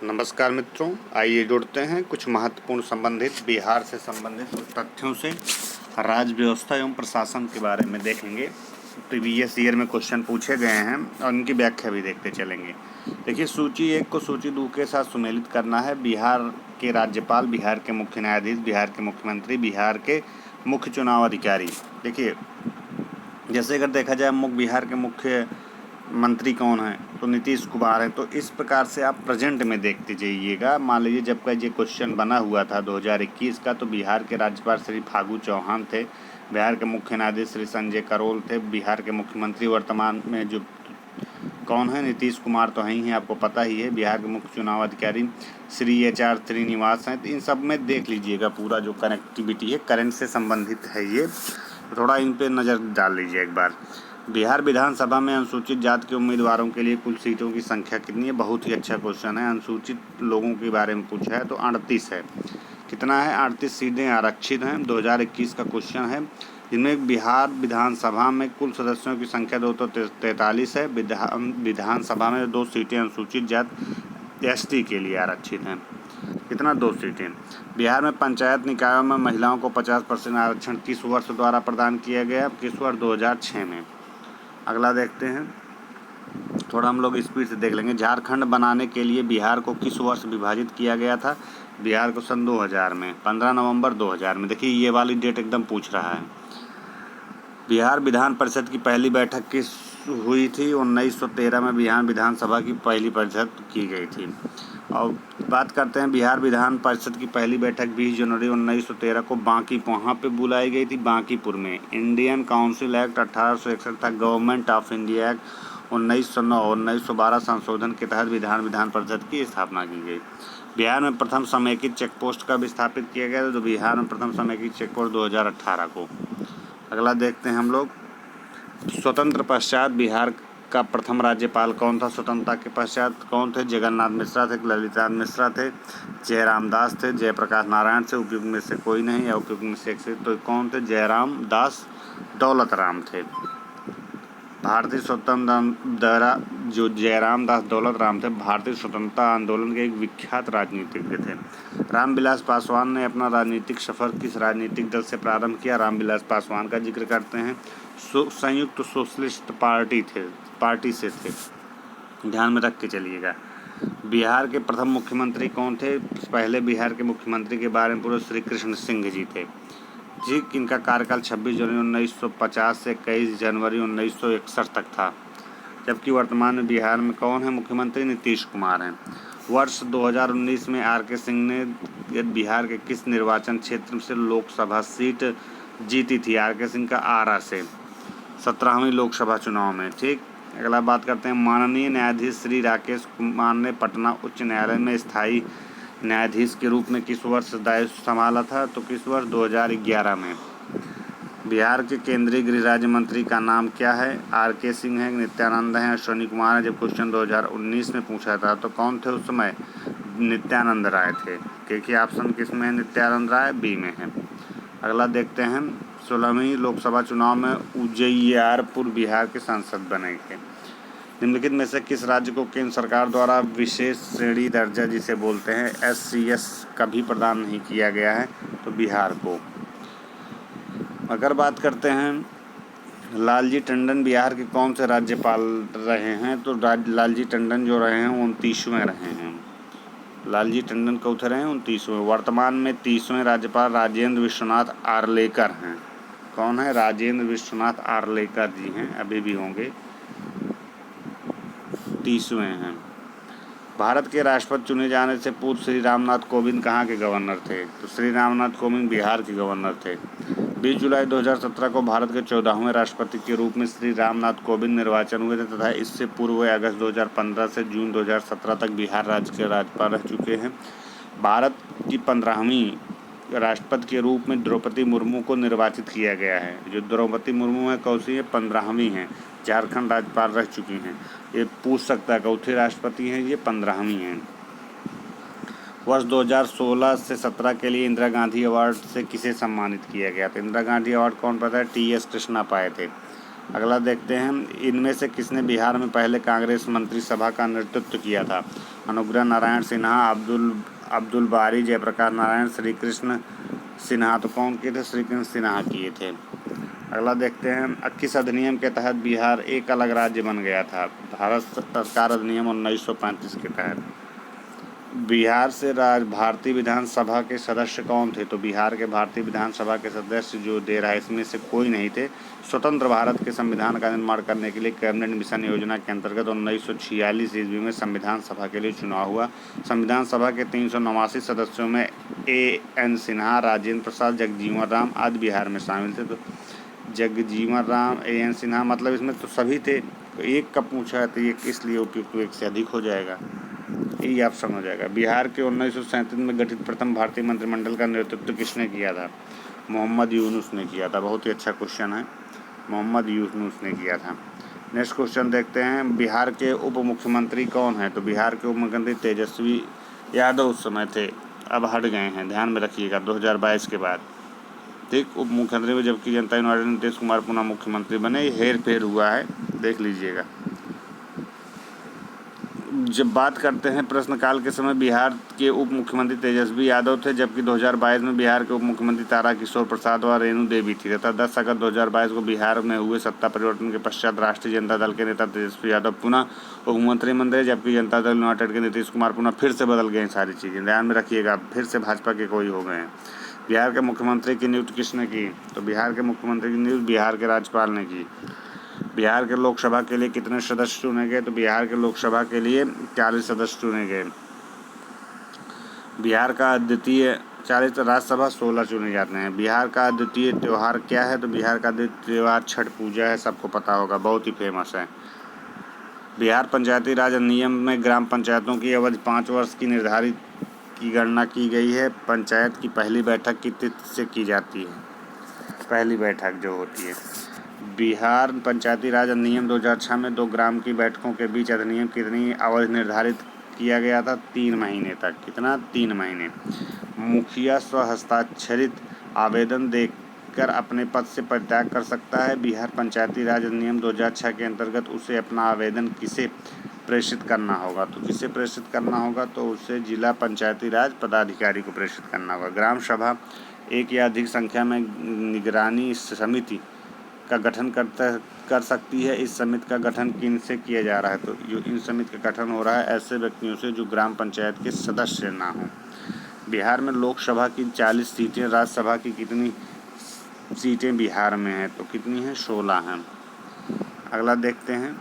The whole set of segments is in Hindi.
नमस्कार मित्रों, आइए जुड़ते हैं कुछ महत्वपूर्ण संबंधित बिहार से संबंधित तथ्यों से। राज्य व्यवस्था एवं प्रशासन के बारे में देखेंगे। प्रीवियस ईयर में क्वेश्चन पूछे गए हैं और उनकी व्याख्या भी देखते चलेंगे। देखिए, सूची 1 को सूची 2 के साथ सुमेलित करना है। बिहार के राज्यपाल, बिहार के मुख्य न्यायाधीश, बिहार के मुख्यमंत्री, बिहार के मुख्य चुनाव अधिकारी। देखिए, जैसे अगर देखा जाए बिहार के मुख्य मंत्री कौन है तो नीतीश कुमार है। तो इस प्रकार से आप प्रेजेंट में देखते जाइएगा। मान लीजिए जब का ये क्वेश्चन बना हुआ था 2021 का, तो बिहार के राज्यपाल श्री फागू चौहान थे, बिहार के मुख्य न्यायाधीश श्री संजय करोल थे, बिहार के मुख्यमंत्री वर्तमान में जो कौन है, नीतीश कुमार तो हैं ही हैं, आपको पता ही है। बिहार के मुख्य चुनाव अधिकारी श्री HR श्रीनिवास हैं। तो इन सब में देख लीजिएगा पूरा जो कनेक्टिविटी है, करंट से संबंधित है ये, थोड़ा इन पे नज़र डाल लीजिए एक बार। बिहार विधानसभा में अनुसूचित जाति के उम्मीदवारों के लिए कुल सीटों की संख्या कितनी है? बहुत ही अच्छा क्वेश्चन है। अनुसूचित लोगों के बारे में पूछा है तो 38 है। कितना है? 38 सीटें आरक्षित हैं। 2021 का क्वेश्चन है, जिनमें बिहार विधानसभा में कुल सदस्यों की संख्या 243 है। विधानसभा में 2 सीटें अनुसूचित जाति ST के लिए आरक्षित हैं। कितना? 2 सीटें। बिहार में पंचायत निकायों में महिलाओं को 50% आरक्षण किस वर्ष द्वारा प्रदान किया गया? किस वर्ष? 2006 में। अगला देखते हैं, थोड़ा हम लोग स्पीड से देख लेंगे। झारखंड बनाने के लिए बिहार को किस वर्ष विभाजित किया गया था? बिहार को सन 2000 में, 15 नवंबर 2000 में। देखिए, ये वाली डेट एकदम पूछ रहा है। बिहार विधान परिषद की पहली बैठक किस हुई थी? 1913 में बिहार विधानसभा की पहली परिषद की गई थी। और बात करते हैं, बिहार विधान परिषद की पहली बैठक 20 जनवरी 1913 को वहाँ पे बुलाई गई थी, बांकीपुर में। इंडियन काउंसिल एक्ट 1861 था। गवर्नमेंट ऑफ इंडिया एक्ट 1909 और 1912 संशोधन के तहत विधान परिषद की स्थापना की गई। बिहार में प्रथम समेकित चेक पोस्ट कब स्थापित किया गया था? तो बिहार में प्रथम समेकित चेक पोस्ट 2018 को। अगला देखते हैं हम लोग, स्वतंत्र पश्चात बिहार का प्रथम राज्यपाल कौन था? स्वतंत्रता के पश्चात कौन थे? जगन्नाथ मिश्रा थे, ललितनाथ मिश्रा थे, जयराम दास थे, जयप्रकाश नारायण से, उपयुक्त में से कोई नहीं, या उपयुक्त में से एक से। तो कौन थे? जयराम दास दौलत राम थे। भारतीय स्वतंत्रता जो जयराम दास दौलत राम थे, भारतीय स्वतंत्रता आंदोलन के एक विख्यात राजनीतिज्ञ थे। रामविलास पासवान ने अपना राजनीतिक सफर किस राजनीतिक दल से प्रारंभ किया? रामविलास पासवान का जिक्र करते हैं, संयुक्त सोशलिस्ट पार्टी से थे। ध्यान में रख के चलिएगा। बिहार के प्रथम मुख्यमंत्री कौन थे? पहले बिहार के मुख्यमंत्री के बारे में पूरे श्री कृष्ण सिंह जी थे जी। इनका कार्यकाल 26 जनवरी 1950 से 21 जनवरी 1961 तक था। जबकि वर्तमान में बिहार में कौन है मुख्यमंत्री? नीतीश कुमार हैं। वर्ष 2019 में RK सिंह ने बिहार के किस निर्वाचन क्षेत्र से लोकसभा सीट जीती थी? RK सिंह का आरा से 17वीं लोकसभा चुनाव में। ठीक, अगला बात करते हैं, माननीय न्यायाधीश श्री राकेश कुमार ने पटना उच्च न्यायालय में स्थायी न्यायाधीश के रूप में किस वर्ष दायित्व संभाला था? तो किस वर्ष? 2011 में। बिहार के केंद्रीय गृह राज्य मंत्री का नाम क्या है? RK सिंह है, नित्यानंद हैं, अश्विनी कुमार है। जब क्वेश्चन 2019 में पूछा था तो कौन थे उस समय? नित्यानंद राय थे। क्योंकि ऑप्शन किस में है? नित्यानंद राय बी में है। अगला देखते हैं, 16वीं लोकसभा चुनाव में उजियारपुर बिहार के सांसद बने थे। निम्नलिखित में से किस राज्य को केंद्र सरकार द्वारा विशेष श्रेणी दर्जा जिसे बोलते हैं SCS कभी प्रदान नहीं किया गया है? तो बिहार को। अगर बात करते हैं, लालजी टंडन बिहार के कौन से राज्यपाल रहे हैं? तो लालजी टंडन जो रहे हैं 29वें रहे हैं। लालजी टंडन कौन रहे हैं? 29वें। वर्तमान में 30वें राज्यपाल राजेंद्र विश्वनाथ आर्लेकर हैं। कौन है? राजेंद्र विश्वनाथ आर्लेकर जी हैं, अभी भी होंगे, 30वें हैं। भारत के राष्ट्रपति चुने जाने से पूर्व श्री रामनाथ कोविंद कहाँ के गवर्नर थे? तो श्री रामनाथ कोविंद बिहार के गवर्नर थे। 20 जुलाई 2017 को भारत के 14वें राष्ट्रपति के रूप में श्री रामनाथ कोविंद निर्वाचन हुए थे तथा इससे पूर्व वे अगस्त 2015 से जून 2017 तक बिहार राज्य के राज्यपाल रह चुके हैं। भारत की 15वीं राष्ट्रपति के रूप में द्रौपदी मुर्मू को निर्वाचित किया गया है। जो द्रौपदी मुर्मू है कौन सी है? 15वीं हैं, झारखंड राज्यपाल रह चुकी हैं। ये पूछ सकता है चौथी राष्ट्रपति हैं, ये 15वीं हैं। वर्ष 2016 से 17 के लिए इंदिरा गांधी अवार्ड से किसे सम्मानित किया गया था? इंदिरा गांधी अवार्ड कौन पाया था? TS कृष्णा पाए थे। अगला देखते हैं, इनमें से किसने बिहार में पहले कांग्रेस मंत्रिसभा का नेतृत्व किया था? अनुग्रह नारायण सिन्हा, अब्दुल बारी, जयप्रकाश नारायण, श्री कृष्ण सिन्हा। तो कौन किए थे? श्री कृष्ण सिन्हा किए थे। अगला देखते हैं, किस अधिनियम के तहत बिहार एक अलग राज्य बन गया था? भारत सरकार अधिनियम 1935 के तहत। बिहार से भारतीय विधानसभा के सदस्य कौन थे? तो बिहार के भारतीय विधानसभा के सदस्य जो दे रहा है इसमें से कोई नहीं थे। स्वतंत्र भारत के संविधान का निर्माण करने के लिए कैबिनेट मिशन योजना के अंतर्गत 1946 ईस्वी में संविधान सभा के लिए चुनाव हुआ। संविधान सभा के 389 सदस्यों में A.N. सिन्हा, राजेंद्र प्रसाद, जगजीवन राम आदि बिहार में शामिल थे। तो जगजीवन राम, A.N. सिन्हा, मतलब इसमें तो सभी थे। तो एक का पूछा है तो एक इसलिए उपयुक्त, एक से अधिक हो जाएगा, यही ऑप्शन हो जाएगा। बिहार के 1937 में गठित प्रथम भारतीय मंत्रिमंडल का नेतृत्व किसने किया था? मोहम्मद यूनुस ने किया था। बहुत ही अच्छा क्वेश्चन है, मोहम्मद यूनुस ने किया था। नेक्स्ट क्वेश्चन देखते हैं, बिहार के उप मुख्यमंत्री कौन है? तो बिहार के उप मुख्यमंत्री तेजस्वी यादव उस समय थे, अब हट गए हैं, ध्यान में रखिएगा 2022 के बाद। ठीक, उप मुख्यमंत्री में जबकि जनता यूनाइटेड नीतीश कुमार पुनः मुख्यमंत्री बने, हेर फेर हुआ है, देख लीजिएगा। जब बात करते हैं प्रश्नकाल के समय बिहार के उप मुख्यमंत्री तेजस्वी यादव थे, जबकि 2022 में बिहार के उप मुख्यमंत्री तारा किशोर प्रसाद और रेणु देवी थी तथा 10 अगस्त 2022 को बिहार में हुए सत्ता परिवर्तन के पश्चात राष्ट्रीय जनता दल के नेता तेजस्वी यादव पुनः उप मुख्यमंत्री बने, जबकि जनता दल यूनाइटेड के नीतीश कुमार पुनः फिर से बदल गए। सारी चीज़ें ध्यान में रखिएगा, फिर से भाजपा के कोई हो गए हैं। बिहार के मुख्यमंत्री की नियुक्ति किसने की? तो बिहार के मुख्यमंत्री की नियुक्ति बिहार के राज्यपाल ने की। बिहार के लोकसभा के लिए कितने सदस्य चुने गए? तो बिहार के लोकसभा के लिए 40 सदस्य चुने गए। बिहार का अद्वितीय 40, राज्यसभा 16 चुने जाते हैं। बिहार का अद्वितीय त्यौहार क्या है? तो बिहार का अद्वितीय त्यौहार छठ पूजा है, सबको पता होगा, बहुत ही फेमस है। बिहार पंचायती राज अधिनियम में ग्राम पंचायतों की अवधि 5 वर्ष की निर्धारित की गणना की गई है। पंचायत की पहली बैठक की तिथि से की जाती है, पहली बैठक जो होती है। बिहार पंचायती राज अधिनियम 2006 में 2 ग्राम की बैठकों के बीच अधिनियम कितनी अवधि निर्धारित किया गया था? 3 महीने तक। कितना? 3 महीने। मुखिया स्वहस्ताक्षरित आवेदन देकर अपने पद से परित्याग कर सकता है। बिहार पंचायती राज अधिनियम 2006 के अंतर्गत उसे अपना आवेदन किसे प्रेषित करना होगा? तो किसे प्रेषित करना होगा? तो उसे जिला पंचायती राज पदाधिकारी को प्रेषित करना होगा। ग्राम सभा एक या अधिक संख्या में निगरानी समिति का गठन कर सकती है। इस समिति का गठन किन से किया जा रहा है? तो जो इन समिति का गठन हो रहा है ऐसे व्यक्तियों से जो ग्राम पंचायत के सदस्य ना हों। बिहार में लोकसभा की 40 सीटें, राज्यसभा की कितनी सीटें बिहार में हैं? तो कितनी हैं? 16 हैं। अगला देखते हैं,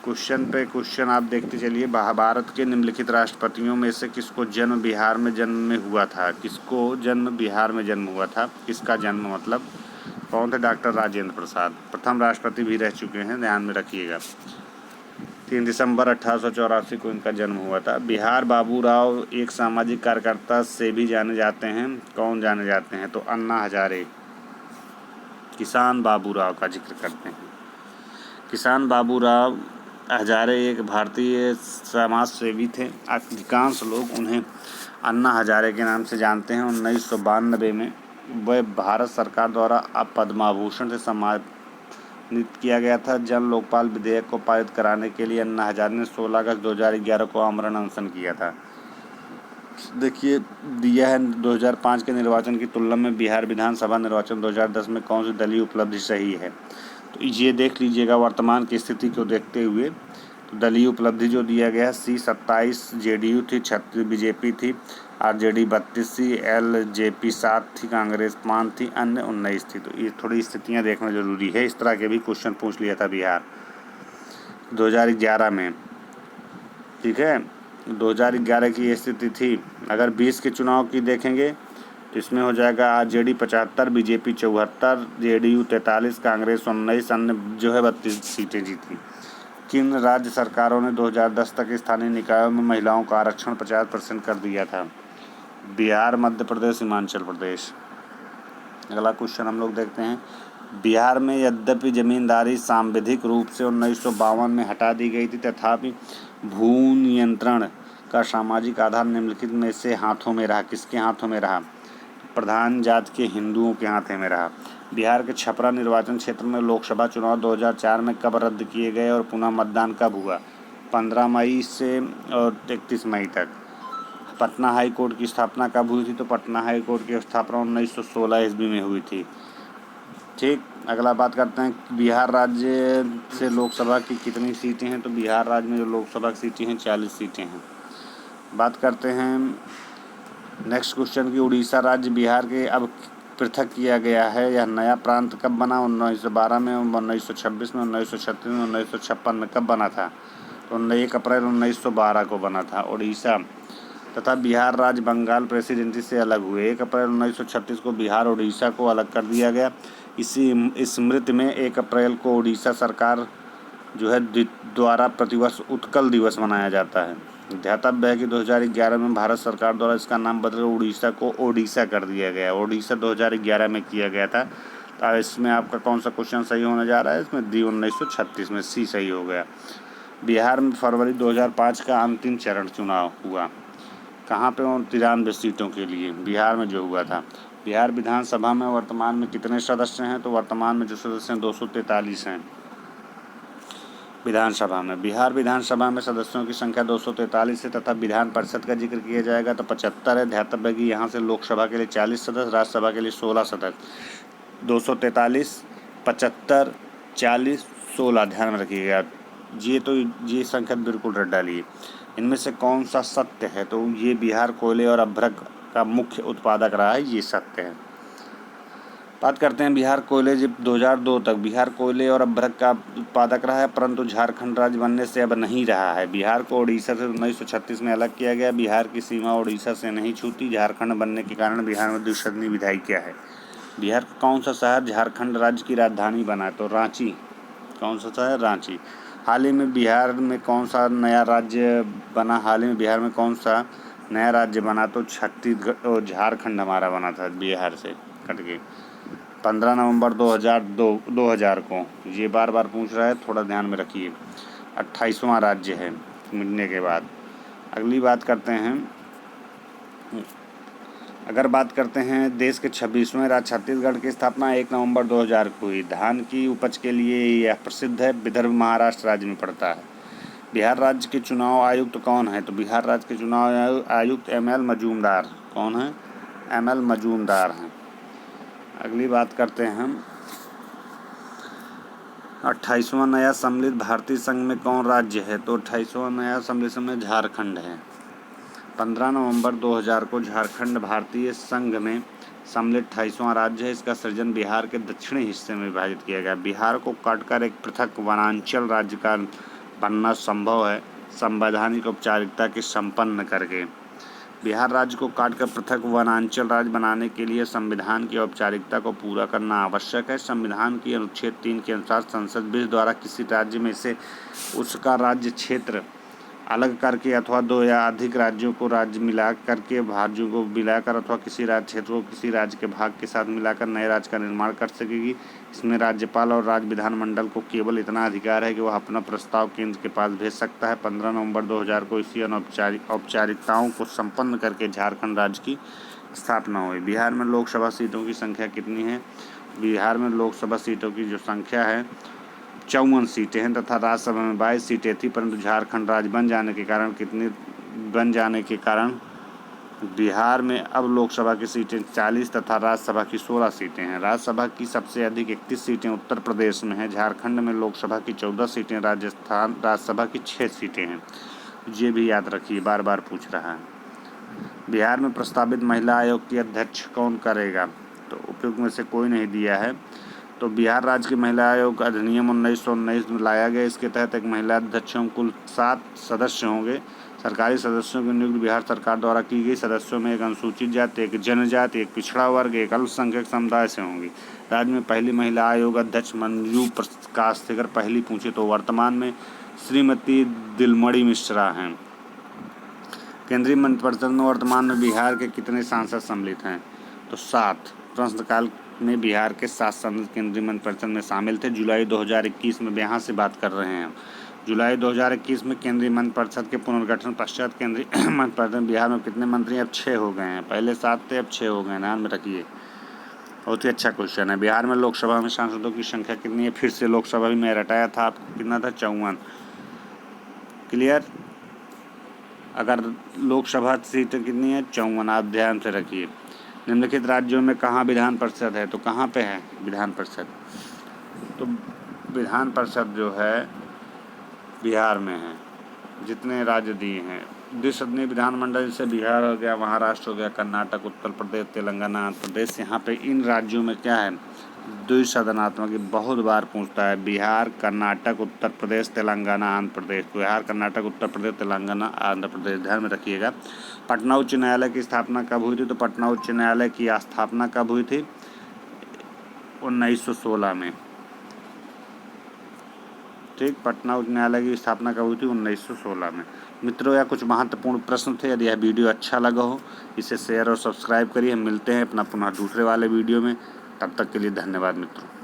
क्वेश्चन पे क्वेश्चन आप देखते चलिए। भारत के निम्नलिखित राष्ट्रपतियों में से किसको जन्म बिहार में जन्म में हुआ था? किसको जन्म बिहार में जन्म हुआ था? किसका जन्म मतलब कौन थे? डॉक्टर राजेंद्र प्रसाद, प्रथम राष्ट्रपति भी रह चुके हैं, ध्यान में रखिएगा। 3 दिसंबर 1884 को इनका जन्म हुआ था। बिहार बाबूराव एक सामाजिक कार्यकर्ता से भी जाने जाते हैं, कौन जाने जाते हैं? तो अन्ना हजारे, किसान बाबूराव का जिक्र करते हैं। किसान बाबूराव हजारे एक भारतीय समाज सेवी थे। अधिकांश लोग उन्हें अन्ना हजारे के नाम से जानते हैं। 1992 में वह भारत सरकार द्वारा पद्मभूषण से सम्मानित किया गया था। जन लोकपाल विधेयक को पारित कराने के लिए अन्ना हजारे ने 16 अगस्त 2011 को आमरण अनशन किया था। देखिए दिया है, 2005 के निर्वाचन की तुलना में बिहार विधानसभा निर्वाचन 2010 में कौन सी दलीय उपलब्धि सही है? तो ये देख लीजिएगा वर्तमान की स्थिति को देखते हुए। तो दलीय उपलब्धि जो दिया गया है, C27 JDU थी, 36 BJP थी, RJD 32 थी, LJP 7 थी, कांग्रेस 5 थी, अन्य 19 थी। तो ये थोड़ी स्थितियाँ देखना जरूरी है। इस तरह के भी क्वेश्चन पूछ लिया था बिहार 2011 में, ठीक है। 2011 की ये स्थिति थी। अगर 20 के चुनाव की देखेंगे तो इसमें हो जाएगा RJD 75, BJP 74, JDU 43, कांग्रेस 19, अन्य जो है 32 सीटें जीती। किन राज्य सरकारों ने 2010 तक स्थानीय निकायों में महिलाओं का आरक्षण 50% कर दिया था? बिहार, मध्य प्रदेश, हिमाचल प्रदेश। अगला क्वेश्चन हम लोग देखते हैं, बिहार में यद्यपि जमींदारी सांविधिक रूप से 1952 में हटा दी गई थी, तथापि भू नियंत्रण का सामाजिक आधार निम्नलिखित में से हाथों में रहा। किसके हाथों में रहा? प्रधान जाति के हिंदुओं के हाथ में रहा। बिहार के छपरा निर्वाचन क्षेत्र में लोकसभा चुनाव 2004 में कब रद्द किए गए और पुनः मतदान कब हुआ? 15 मई से और 31 मई तक। पटना हाई कोर्ट की स्थापना कब हुई थी? तो पटना हाई कोर्ट की स्थापना 1916 ईस्वी में हुई थी। ठीक, अगला बात करते हैं बिहार राज्य से लोकसभा की कितनी सीटें हैं? तो बिहार राज्य में जो लोकसभा की सीटें हैं 40 सीटें हैं। बात करते हैं नेक्स्ट क्वेश्चन की, उड़ीसा राज्य बिहार के अब पृथक किया गया है, यह नया प्रांत कब बना? 1912 में, 1926 में, 1936 में, 1956 में। कब बना था? तो 1 अप्रैल 1912 को बना था। उड़ीसा तथा बिहार राज्य बंगाल प्रेसिडेंसी से अलग हुए। 1 अप्रैल 1936 को बिहार और उड़ीसा को अलग कर दिया गया। इसी स्मृति में 1 अप्रैल को उड़ीसा सरकार जो है द्वारा प्रतिवर्ष उत्कल दिवस मनाया जाता है। ध्यातव्य है कि 2011 में भारत सरकार द्वारा इसका नाम बदलकर उड़ीसा को ओडिशा कर दिया गया। ओडिशा 2011 में किया गया था। तो इसमें आपका कौन सा क्वेश्चन सही होने जा रहा है? इसमें डी 1936 में सी सही हो गया। बिहार में फरवरी 2005 का अंतिम चरण चुनाव हुआ। कहाँ पे? 93 सीटों के लिए बिहार में जो हुआ था। बिहार विधानसभा में वर्तमान में कितने सदस्य हैं? तो वर्तमान में जो सदस्य हैं 243 हैं विधानसभा में। बिहार विधानसभा में सदस्यों की संख्या 243 है तथा विधान परिषद का जिक्र किया जाएगा तो 75 है। ध्यातव्य है कि यहाँ से लोकसभा के लिए 40 सदस्य, राज्यसभा के लिए 16 सदस्य। 243, 75, 40, 16 ध्यान में रखिएगा। ये संख्या बिल्कुल रट डालिए। इनमें से कौन सा सत्य है? तो ये बिहार कोयले और अभ्रक का मुख्य उत्पादक रहा है, ये सत्य है। बात करते हैं बिहार कोयले। जब 2002 तक बिहार कोयले और अभ्रक का उत्पादक रहा है, परंतु झारखंड राज्य बनने से अब नहीं रहा है। बिहार को उड़ीसा से 1936 में अलग किया गया। बिहार की सीमा उड़ीसा से नहीं छूती। झारखंड बनने के कारण बिहार में द्विसदनी विधायी क्या है? बिहार का कौन सा शहर झारखंड राज्य की राजधानी बना है? तो रांची। कौन सा शहर? रांची। हाल ही में बिहार में कौन सा नया राज्य बना? हाल ही में बिहार में कौन सा नया राज्य बना? तो छत्तीसगढ़ और झारखंड हमारा बना था बिहार से कट के 15 नवंबर 2000 को। ये बार बार पूछ रहा है, थोड़ा ध्यान में रखिए। 28वां राज्य है मिलने के बाद। अगली बात करते हैं, अगर बात करते हैं देश के 26वें राज्य छत्तीसगढ़ की स्थापना 1 नवंबर 2000 को हुई। धान की उपज के लिए यह प्रसिद्ध है। विदर्भ महाराष्ट्र राज्य में पड़ता है। बिहार राज्य के चुनाव आयुक्त कौन है? तो बिहार राज्य के चुनाव आयुक्त ML मजूमदार। कौन है? ML मजूमदार हैं। अगली बात करते हैं हम 28वां नया सम्मिलित भारतीय संघ में कौन राज्य है? तो 28वां नया सम्मिलित संघ में झारखंड है। 15 नवंबर 2000 को झारखंड भारतीय संघ में सम्मिलित 28वां राज्य है। इसका सृजन बिहार के दक्षिणी हिस्से में विभाजित किया गया। बिहार को काटकर एक पृथक वनांचल राज्य का बनना संभव है संवैधानिक औपचारिकता के संपन्न करके। बिहार राज्य को काटकर पृथक वनांचल राज्य बनाने के लिए संविधान की औपचारिकता को पूरा करना आवश्यक है। संविधान की अनुच्छेद 3 के अनुसार संसद बिल द्वारा किसी राज्य में से उसका राज्य क्षेत्र अलग करके अथवा 2 या अधिक राज्यों को राज्य मिला करके भाज्यों को मिलाकर अथवा किसी राज्य क्षेत्र को किसी राज्य के भाग के साथ मिलाकर नए राज्य का निर्माण कर सकेगी। इसमें राज्यपाल और राज्य विधानमंडल को केवल इतना अधिकार है कि वह अपना प्रस्ताव केंद्र के पास भेज सकता है। 15 नवंबर 2000 को इसी औपचारिकताओं को संपन्न करके झारखंड राज्य की स्थापना हुई। बिहार में लोकसभा सीटों की संख्या कितनी है? बिहार में लोकसभा सीटों की जो संख्या है 54 सीटें हैं तथा राज्यसभा में 22 सीटें थी, परंतु झारखंड राज्य बन जाने के कारण बिहार में अब लोकसभा की सीटें 40 तथा राज्यसभा की 16 सीटें हैं। राज्यसभा की सबसे अधिक 31 सीटें उत्तर प्रदेश में हैं। झारखंड में लोकसभा की 14 सीटें, राजस्थान राज्यसभा की 6 सीटें हैं। ये भी याद रखिए, बार बार पूछ रहा है। बिहार में प्रस्तावित महिला आयोग की अध्यक्ष कौन करेगा? तो उपयुक्त में से कोई नहीं दिया है। तो बिहार राज्य की महिला आयोग अधिनियम 1919 में लाया गया। इसके तहत एक महिला अध्यक्ष कुल 7 सदस्य होंगे। सरकारी सदस्यों की नियुक्ति बिहार सरकार द्वारा की गई सदस्यों में एक अनुसूचित जाति, एक जनजाति, एक पिछड़ा वर्ग, एक अल्पसंख्यक समुदाय से होंगी। राज्य में पहली महिला आयोग अध्यक्ष मंजू प्रकाश अगर पहली पूछे तो वर्तमान में श्रीमती दिलमणि मिश्रा हैं। केंद्रीय मंत्रिपरिषद में वर्तमान में बिहार के कितने सांसद सम्मिलित हैं? तो 7। प्रश्नकाल में बिहार के 7 सांसद केंद्रीय मंत्रिपरिषद में शामिल थे। जुलाई 2021 में यहाँ से बात कर रहे हैं। जुलाई 2021 में केंद्रीय मंत्रिपरिषद के पुनर्गठन पश्चात केंद्रीय मंत्रिपरिषद बिहार में कितने मंत्री? अब 6 हो गए हैं। पहले 7 थे, अब 6 हो गए। ध्यान में रखिए। बहुत ही अच्छा क्वेश्चन है। बिहार में लोकसभा में सांसदों की संख्या कितनी है? फिर से लोकसभा भी मैं रटाया था आपको, कितना था? 54। क्लियर। अगर लोकसभा सीटें कितनी है? 54। आप ध्यान से रखिए। निम्नलिखित राज्यों में कहाँ विधान परिषद है? तो कहाँ पे है विधान परिषद? तो विधान परिषद जो है बिहार में है। जितने राज्य दिए हैं द्विसदनीय विधानमंडल, जैसे बिहार हो गया, महाराष्ट्र हो गया, कर्नाटक, उत्तर प्रदेश, तेलंगाना, आंध्र प्रदेश, यहाँ पे इन राज्यों में क्या है? द्विसदनात्मक। बहुत बार पूछता है। बिहार, कर्नाटक, उत्तर प्रदेश, तेलंगाना, आंध्र प्रदेश। बिहार, कर्नाटक, उत्तर प्रदेश, तेलंगाना, आंध्र प्रदेश। ध्यान में रखिएगा। पटना उच्च न्यायालय की स्थापना कब हुई थी? तो पटना उच्च न्यायालय की स्थापना कब हुई थी? 1916 में। ठीक, पटना उच्च न्यायालय की स्थापना कब हुई थी? 1916 में। मित्रों, यह कुछ महत्वपूर्ण प्रश्न थे। यदि यह वीडियो अच्छा लगा हो इसे शेयर और सब्सक्राइब करिए। हम मिलते हैं अपना पुनः दूसरे वाले वीडियो में। तब तक के लिए धन्यवाद मित्रों।